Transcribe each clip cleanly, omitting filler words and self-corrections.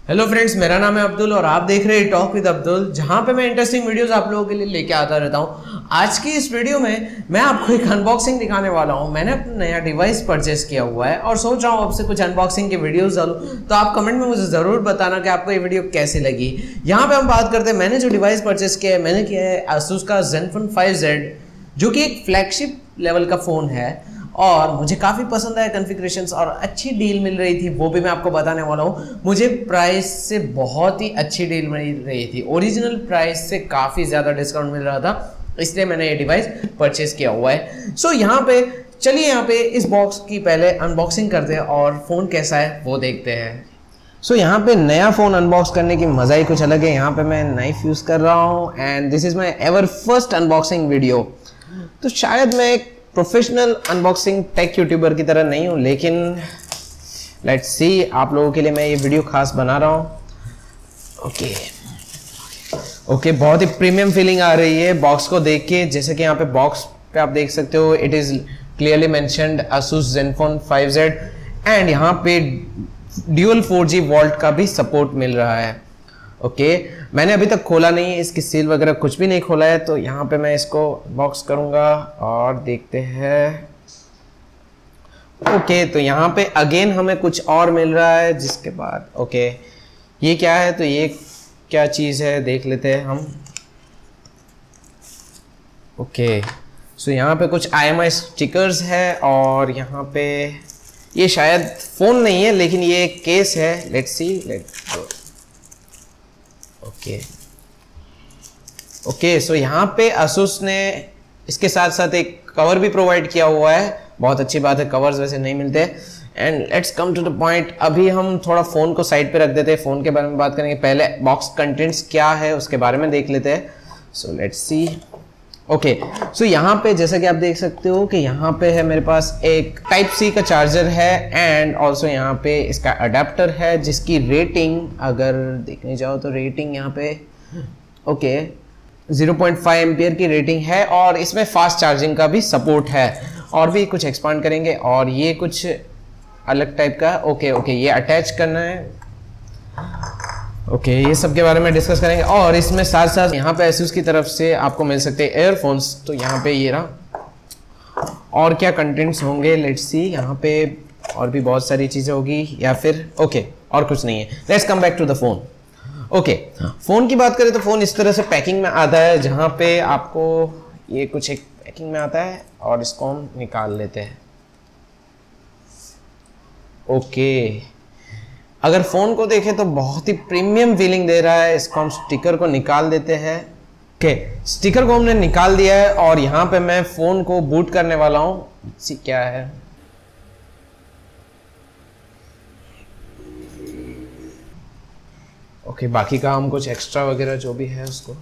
Hello friends, मेरा नाम है अब्दुल और आप देख रहे हैं टॉक विद अब्दुल, जहां पे मैं इंटरेस्टिंग वीडियोस आप लोगों के लिए लेके आता रहता हूं। आज की इस वीडियो में मैं आपको एक अनबॉक्सिंग दिखाने वाला हूं। मैंने अपना नया डिवाइस परचेस किया हुआ है और सोच रहा हूं आपसे कुछ अनबॉक्सिंग के वीडियोस डालूं, तो आप कमेंट में मुझे ज़रूर बताना कि आपको ये वीडियो कैसी लगी। यहाँ पे हम बात करते हैं, मैंने जो डिवाइस परचेस किया है, मैंने किया है Asus का Zenfone 5Z, जो कि एक फ्लैगशिप लेवल का फ़ोन है और मुझे काफ़ी पसंद आया कॉन्फ़िगरेशंस और अच्छी डील मिल रही थी, वो भी मैं आपको बताने वाला हूँ। मुझे प्राइस से बहुत ही अच्छी डील मिल रही थी, ओरिजिनल प्राइस से काफ़ी ज़्यादा डिस्काउंट मिल रहा था, इसलिए मैंने ये डिवाइस परचेस किया हुआ है। सो यहाँ पे चलिए यहाँ पे इस बॉक्स की पहले अनबॉक्सिंग करते हैं और फ़ोन कैसा है वो देखते हैं। सो यहाँ पे नया फ़ोन अनबॉक्स करने की मज़ा ही कुछ अलग है। यहाँ पे मैं नाइफ यूज़ कर रहा हूँ and this is my ever first unboxing video. तो शायद मैं एक प्रोफेशनल अनबॉक्सिंग टेक यूट्यूबर की तरह नहीं हूँ, लेकिन लेट्स सी, आप लोगों के लिए मैं ये वीडियो खास बना रहा हूँ। ओके, बहुत ही प्रीमियम फीलिंग आ रही है बॉक्स को देख के। जैसे कि यहाँ पे बॉक्स पे आप देख सकते हो, it is clearly mentioned Asus Zenfone 5Z and यहाँ पे ड्यूअल 4G वॉल्ट का भी सपोर्ट मिल रहा है। ओके, मैंने अभी तक खोला नहीं है, इसकी सील वगैरह कुछ भी नहीं खोला है, तो यहाँ पे मैं इसको बॉक्स करूँगा और देखते हैं। ओके, तो यहाँ पे अगेन हमें कुछ और मिल रहा है, जिसके बाद ओके ये क्या है, तो ये क्या चीज़ है देख लेते हैं हम। ओके, सो यहाँ पे कुछ IMI स्टिकर्स है और यहाँ पे ये शायद फ़ोन नहीं है, लेकिन ये एक केस है। लेट्स सी, ओके, सो यहाँ पे Asus ने इसके साथ साथ एक कवर भी प्रोवाइड किया हुआ है। बहुत अच्छी बात है, कवर्स वैसे नहीं मिलते। And let's come to the point. अभी हम थोड़ा फ़ोन को साइड पे रख देते हैं, फ़ोन के बारे में बात करेंगे। पहले बॉक्स कंटेंट्स क्या है उसके बारे में देख लेते हैं। So let's see. ओके, सो यहाँ पे जैसा कि आप देख सकते हो कि यहाँ पे है मेरे पास एक Type-C का चार्जर है एंड ऑल्सो यहाँ पे इसका अडेप्टर है, जिसकी रेटिंग अगर देखने जाओ तो रेटिंग यहाँ पे 0.5 एम्पियर की रेटिंग है और इसमें फास्ट चार्जिंग का भी सपोर्ट है। और भी कुछ एक्सपांड करेंगे और ये कुछ अलग टाइप का ओके ये अटैच करना है। ये सब के बारे में डिस्कस करेंगे और इसमें साथ साथ यहाँ पे Asus की तरफ से आपको मिल सकते हैं एयरफोन्स। तो यहाँ पे ये रहा। और क्या कंटेंट्स होंगे, लेट्स सी। यहाँ पे और भी बहुत सारी चीज़ें होगी या फिर और कुछ नहीं है। Let's come back to the phone. Phone की बात करें तो फ़ोन इस तरह से पैकिंग में आता है, जहाँ पे आपको ये कुछ एक पैकिंग में आता है और इसको हम निकाल लेते हैं। अगर फ़ोन को देखें तो बहुत ही प्रीमियम फीलिंग दे रहा है। इसको हम स्टिकर को निकाल देते हैं। स्टिकर को हमने निकाल दिया है और यहाँ पे मैं फ़ोन को बूट करने वाला हूँ। सी क्या है, बाकी का हम कुछ एक्स्ट्रा वगैरह जो भी है उसको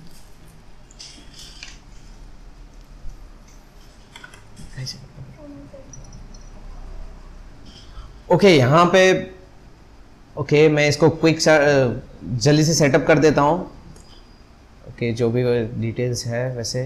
यहाँ पे मैं इसको क्विक जल्दी से सेटअप कर देता हूँ। जो भी डिटेल्स है वैसे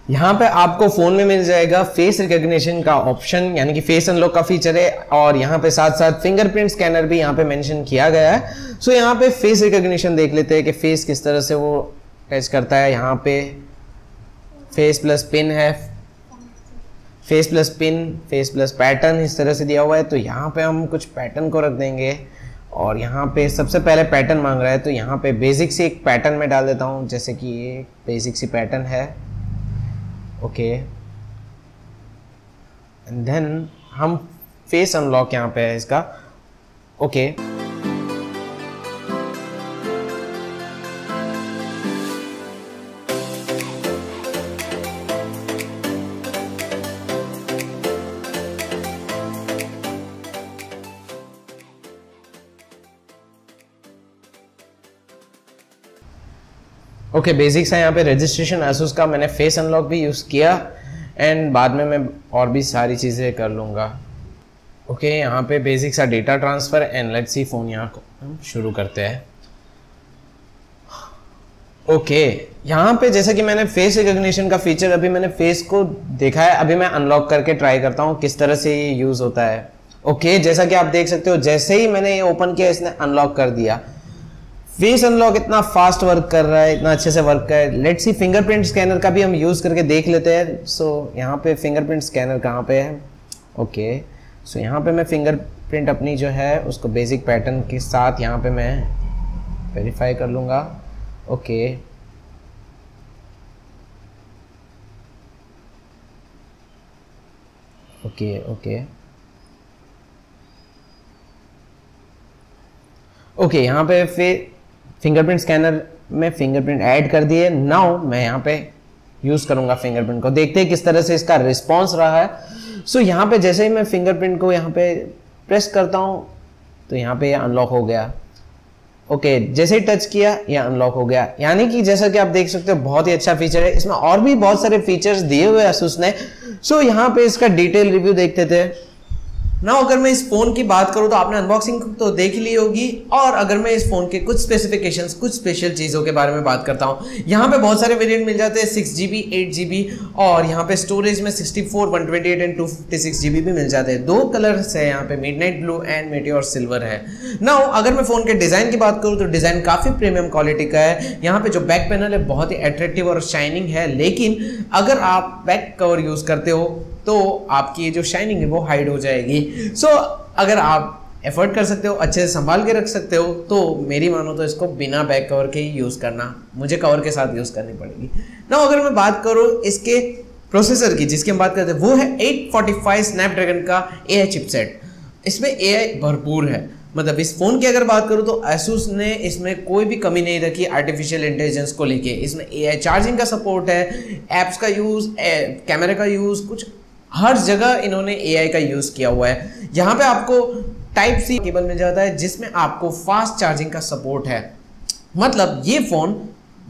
यहाँ पे आपको फ़ोन में मिल जाएगा फेस रिकॉग्निशन का ऑप्शन, यानी कि फेस अनलॉक का फीचर है और यहाँ पे साथ साथ फिंगरप्रिंट स्कैनर भी यहाँ पे मेंशन किया गया है। सो यहाँ पे फेस रिकॉग्निशन देख लेते हैं कि फेस किस तरह से वो टच करता है। यहाँ पे फेस प्लस पिन है, face plus pin, face plus pattern इस तरह से दिया हुआ है। तो यहाँ पे हम कुछ पैटर्न को रख देंगे और यहाँ पे सबसे पहले पैटर्न मांग रहा है, तो यहाँ पे बेसिक सी एक पैटर्न में डाल देता हूँ, जैसे कि ये बेसिक सी पैटर्न है। एंड देन हम फेस अनलॉक यहाँ पे है इसका। ओके, बेसिक्स है यहाँ पे रजिस्ट्रेशन एसुस का, मैंने फेस अनलॉक भी यूज़ किया एंड बाद में मैं और भी सारी चीज़ें कर लूँगा। ओके, यहाँ पे बेसिक्स है data transfer and let's see phone यहाँ को शुरू करते हैं। ओके, यहाँ पे जैसा कि मैंने फेस रिकॉग्निशन का फीचर अभी मैंने फेस को देखा है, अभी मैं अनलॉक करके ट्राई करता हूँ किस तरह से ये यूज़ होता है। ओके, जैसा कि आप देख सकते हो जैसे ही मैंने ये ओपन किया इसने अनलॉक कर दिया। फेस अनलॉक इतना फास्ट वर्क कर रहा है, इतना अच्छे से वर्क कर रहा है। लेट्स सी फिंगरप्रिंट स्कैनर का भी हम यूज़ करके देख लेते हैं। सो यहाँ पे फिंगरप्रिंट स्कैनर कहाँ पे है? ओके, सो यहाँ पे मैं फिंगरप्रिंट अपनी जो है उसको बेसिक पैटर्न के साथ यहाँ पे मैं वेरीफाई कर लूँगा। ओके, ओके ओके ओके, यहाँ पे फिंगरप्रिंट स्कैनर में फिंगरप्रिंट ऐड कर दिए। नाउ मैं यहाँ पे यूज़ करूँगा फिंगरप्रिंट को, देखते हैं किस तरह से इसका रिस्पॉन्स रहा है। सो यहाँ पे जैसे ही मैं फिंगरप्रिंट को यहाँ पे प्रेस करता हूँ तो यहाँ पे ये अनलॉक हो गया। ओके, जैसे ही टच किया ये अनलॉक हो गया। यानी कि जैसा कि आप देख सकते हो बहुत ही अच्छा फीचर है। इसमें और भी बहुत सारे फीचर्स दिए हुए Asus ने। सो यहाँ पे इसका डिटेल रिव्यू देखते थे। ना अगर मैं इस फोन की बात करूं तो आपने अनबॉक्सिंग तो देख ली होगी, और अगर मैं इस फोन के कुछ स्पेसिफिकेशंस, कुछ स्पेशल चीज़ों के बारे में बात करता हूं। यहाँ पे बहुत सारे वेरिएंट मिल जाते हैं, 6GB, 8GB, और यहाँ पे स्टोरेज में 64, 128 एंड 256GB भी मिल जाते हैं। 2 कलर्स है यहाँ पे, midnight blue and meteor silver है। ना अगर मैं फोन के डिज़ाइन की बात करूँ तो डिज़ाइन काफ़ी प्रीमियम क्वालिटी का है। यहाँ पे जो बैक पैनल है बहुत ही अट्रैक्टिव और शाइनिंग है, लेकिन अगर आप बैक कवर यूज़ करते हो तो आपकी ये जो शाइनिंग है वो हाइड हो जाएगी। सो अगर आप एफर्ट कर सकते हो, अच्छे से संभाल के रख सकते हो, तो मेरी मानो तो इसको बिना बैक कवर के ही यूज़ करना, मुझे कवर के साथ यूज़ करनी पड़ेगी। ना अगर मैं बात करूँ इसके प्रोसेसर की, जिसकी हम बात करते हैं, वो है 845 स्नैपड्रैगन का AI चिपसेट। इसमें AI भरपूर है। मतलब इस फ़ोन की अगर बात करूँ तो Asus ने इसमें कोई भी कमी नहीं रखी आर्टिफिशियल इंटेलिजेंस को लेके। इसमें AI चार्जिंग का सपोर्ट है, ऐप्स का यूज़, कैमरे का यूज़, कुछ हर जगह इन्होंने AI का यूज़ किया हुआ है। यहाँ पे आपको Type-C केबल मिल जाता है जिसमें आपको फास्ट चार्जिंग का सपोर्ट है। मतलब ये फ़ोन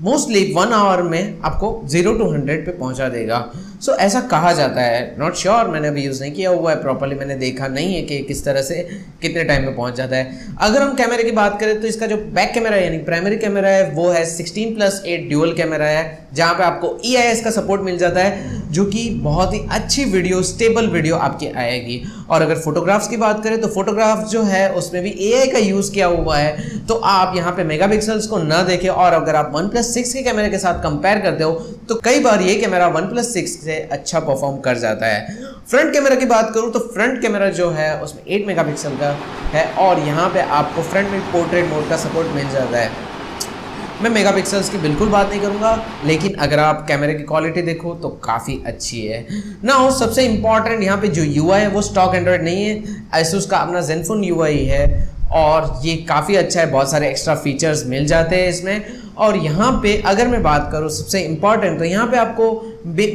मोस्टली 1 आवर में आपको 0 to 100 पे पहुंचा देगा। सो ऐसा कहा जाता है, नॉट श्योर, मैंने अभी यूज़ नहीं किया हुआ है प्रॉपर्ली, मैंने देखा नहीं है कि किस तरह से कितने टाइम में पहुंच जाता है। अगर हम कैमरे की बात करें तो इसका जो बैक कैमरा है यानी प्राइमरी कैमरा है वो है 16+8 ड्यूअल कैमरा है, जहाँ पे आपको EIS का सपोर्ट मिल जाता है, जो कि बहुत ही अच्छी वीडियो, स्टेबल वीडियो आपकी आएगी। और अगर फोटोग्राफ्स की बात करें तो फोटोग्राफ जो है उसमें भी AI का यूज़ किया हुआ है। तो आप यहाँ पे मेगापिक्सल्स को ना देखें, और अगर आप OnePlus 6 के कैमरे के साथ कंपेयर करते हो तो कई बार ये कैमरा OnePlus 6 से अच्छा परफॉर्म कर जाता है। फ्रंट कैमरा की बात करूँ तो फ्रंट कैमरा जो है उसमें 8 मेगापिक्सल का है, और यहाँ पे आपको फ्रंट में पोर्ट्रेट मोड का सपोर्ट मिल जाता है। मैं मेगापिक्सल्स की बिल्कुल बात नहीं करूँगा, लेकिन अगर आप कैमरे की क्वालिटी देखो तो काफ़ी अच्छी है ना। सबसे इंपॉर्टेंट यहाँ पे जो UI है वो स्टॉक एंड्रॉयड नहीं है, Asus का अपना Zenfone UI है, और ये काफ़ी अच्छा है, बहुत सारे एक्स्ट्रा फीचर्स मिल जाते हैं इसमें। और यहाँ पे अगर मैं बात करूँ सबसे इम्पॉर्टेंट, तो यहाँ पे आपको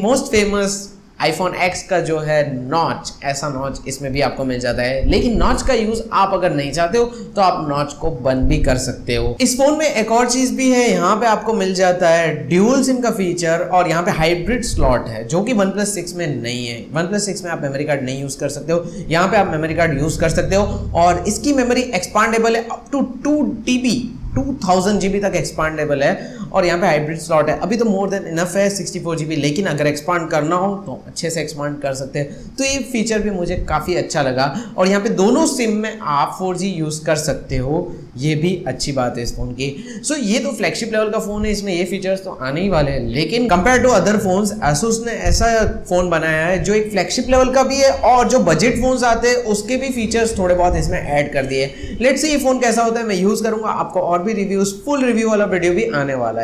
मोस्ट फेमस iPhone X का जो है नॉच, ऐसा नॉच इसमें भी आपको मिल जाता है। लेकिन नॉच का यूज़ आप अगर नहीं चाहते हो तो आप नॉच को बंद भी कर सकते हो। इस फोन में एक और चीज़ भी है, यहाँ पे आपको मिल जाता है ड्यूल सिम का फीचर, और यहाँ पे हाइब्रिड स्लॉट है जो कि OnePlus 6 में नहीं है। OnePlus 6 में आप मेमोरी कार्ड नहीं यूज़ कर सकते हो, यहाँ पे आप मेमोरी कार्ड यूज़ कर सकते हो, और इसकी मेमोरी एक्सपांडेबल है अप टू 2 TB, 2000 GB तक एक्सपांडेबल है। और यहाँ पे हाइब्रिड स्लॉट है, अभी तो मोर देन इनफ है 64 GB, लेकिन अगर एक्सपांड करना हो तो अच्छे से एक्सपांड कर सकते हैं। तो ये फीचर भी मुझे काफ़ी अच्छा लगा, और यहाँ पे दोनों सिम में आप 4G यूज़ कर सकते हो, ये भी अच्छी बात है इस फोन की। सो ये तो फ्लैगशिप लेवल का फ़ोन है, इसमें ये फीचर्स तो आने ही वाले हैं, लेकिन compare to other phones Asus ने ऐसा फ़ोन बनाया है जो एक फ्लैगशिप लेवल का भी है, और जो बजट फोन्स आते हैं उसके भी फीचर्स थोड़े बहुत इसमें ऐड कर दिए। लेट्स सी ये फ़ोन कैसा होता है, मैं यूज़ करूँगा, आपको और भी रिव्यूज़, फुल रिव्यू वाला वीडियो भी आने वाला है।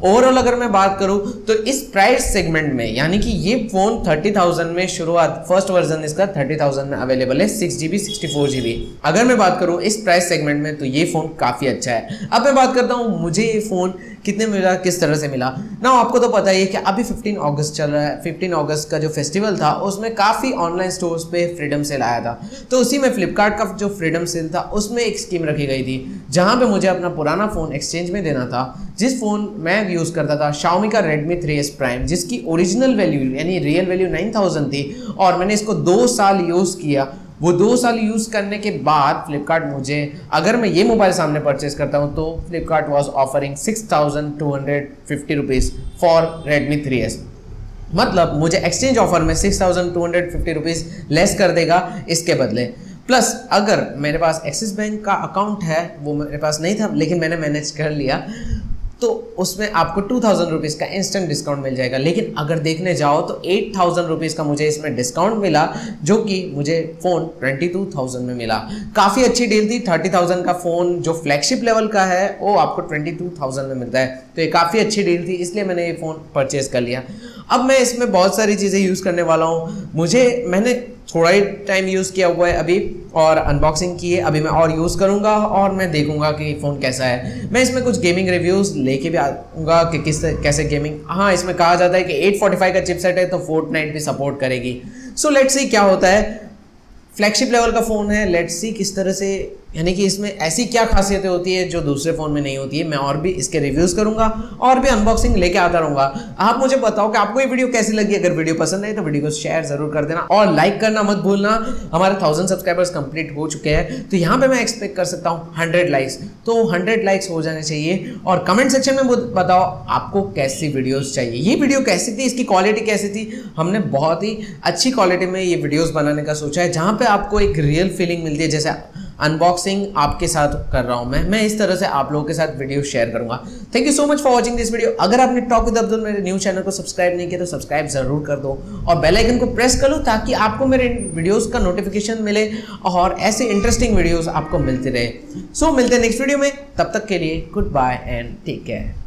ओवरऑल अगर मैं बात करूं तो इस प्राइस सेगमेंट में, यानी कि ये फोन 30,000 में शुरुआत, फर्स्ट वर्जन इसका 30,000 में अवेलेबल है, 6GB 64GB। अगर मैं बात करूं इस प्राइस सेगमेंट में तो ये फोन काफी अच्छा है। अब मैं बात करता हूं मुझे ये फोन कितने मिला, किस तरह से मिला ना। आपको तो पता ही है कि अभी 15 अगस्त चल रहा है, 15 अगस्त का जो फेस्टिवल था उसमें काफ़ी ऑनलाइन स्टोर्स पे फ्रीडम सेल आया था, तो उसी में फ्लिपकार्ट का जो फ्रीडम सेल था उसमें एक स्कीम रखी गई थी जहां पे मुझे अपना पुराना फ़ोन एक्सचेंज में देना था, जिस फ़ोन मैं यूज़ करता था Xiaomi का Redmi 3S Prime, जिसकी ओरिजिनल वैल्यू यानी रियल वैल्यू 9000 थी, और मैंने इसको 2 साल यूज़ किया। वो 2 साल यूज़ करने के बाद फ्लिपकार्ट मुझे, अगर मैं ये मोबाइल सामने परचेस करता हूँ तो Flipkart was offering 6250 rupees for Redmi 3S। मतलब मुझे एक्सचेंज ऑफर में 6250 रुपीज़ लेस कर देगा इसके बदले। प्लस अगर मेरे पास एक्सिस बैंक का अकाउंट है, वो मेरे पास नहीं था लेकिन मैंने मैनेज कर लिया, तो उसमें आपको 2000 रुपीज़ का इंस्टेंट डिस्काउंट मिल जाएगा। लेकिन अगर देखने जाओ तो 8000 रुपीज़ का मुझे इसमें डिस्काउंट मिला, जो कि मुझे फ़ोन 22000 में मिला। काफ़ी अच्छी डील थी। 30000 का फ़ोन जो फ्लैगशिप लेवल का है वो आपको 22000 में मिलता है, तो ये काफ़ी अच्छी डील थी, इसलिए मैंने ये फ़ोन परचेज़ कर लिया। अब मैं इसमें बहुत सारी चीज़ें यूज़ करने वाला हूँ। मैंने थोड़ा ही टाइम यूज़ किया हुआ है अभी, और अनबॉक्सिंग की है। अभी मैं और यूज़ करूँगा और मैं देखूँगा कि फ़ोन कैसा है। मैं इसमें कुछ गेमिंग रिव्यूज़ लेके भी आऊँगा कि कैसे गेमिंग। हाँ, इसमें कहा जाता है कि 845 का चिपसेट है तो फोर्टनाइट भी सपोर्ट करेगी। सो लेट्स सी क्या होता है। फ्लैगशिप लेवल का फ़ोन है, लेट्स सी किस तरह से, यानी कि इसमें ऐसी क्या खासियतें होती है जो दूसरे फ़ोन में नहीं होती है। मैं और भी इसके रिव्यूज़ करूंगा और भी अनबॉक्सिंग लेके आता रहूँगा। आप मुझे बताओ कि आपको ये वीडियो कैसी लगी। अगर वीडियो पसंद आई तो वीडियो को शेयर ज़रूर कर देना और लाइक करना मत भूलना। हमारे 1000 सब्सक्राइबर्स कंप्लीट हो चुके हैं, तो यहाँ पर मैं एक्सपेक्ट कर सकता हूँ 100 लाइक्स। तो 100 लाइक्स हो जाने चाहिए। और कमेंट सेक्शन में बताओ आपको कैसी वीडियोज़ चाहिए, ये वीडियो कैसी थी, इसकी क्वालिटी कैसी थी। हमने बहुत ही अच्छी क्वालिटी में ये वीडियोज़ बनाने का सोचा है, जहाँ पर आपको एक रियल फीलिंग मिलती है, जैसे अनबॉक्सिंग आपके साथ कर रहा हूं मैं इस तरह से आप लोगों के साथ वीडियो शेयर करूंगा। Thank you so much for watching this video. अगर आपने टॉक विद अब्दुल मेरे न्यू चैनल को सब्सक्राइब नहीं किया तो सब्सक्राइब जरूर कर दो और बेल आइकन को प्रेस कर लो, ताकि आपको मेरे वीडियोस का नोटिफिकेशन मिले और ऐसे इंटरेस्टिंग वीडियोस आपको मिलते रहे। सो मिलते हैं नेक्स्ट वीडियो में, तब तक के लिए good bye and take care.